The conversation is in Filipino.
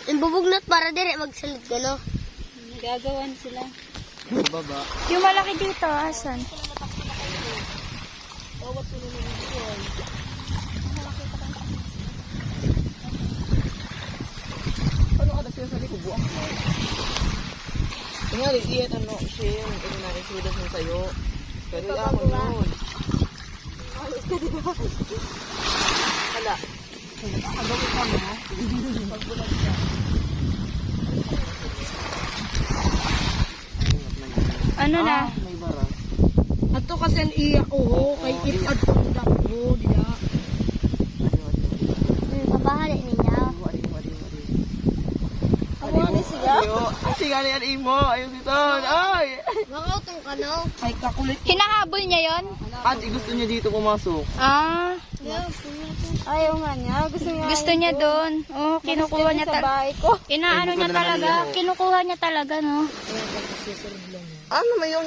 Yung bubugnot para dire magsalid ka, no? Gagawan sila. Baba. Yung malaki dito, asan? Ano ka na sa likod? Buang mo. Tingnan, iyan ano, siya yung isudas mo sa'yo. Pero ako nun. Hala. Ano ko ka mo? Pagbulag ka. Ano na? May bara. Ato kasi ang iyak ko, kay itad ko ang dako, diya. Kabahali niya. Ako ni siga? Siga ni an imo. Ayun dito. Ay! Makautong ka, no? Ay kakulit. Hinahabol niya yon? At gusto niya dito pumasok. Ah, Ayaw nga niya, gusto niya doon. Oh, kinukuha niya talaga. Inaano niya talaga. Kinukuha niya talaga, no? Ano may yun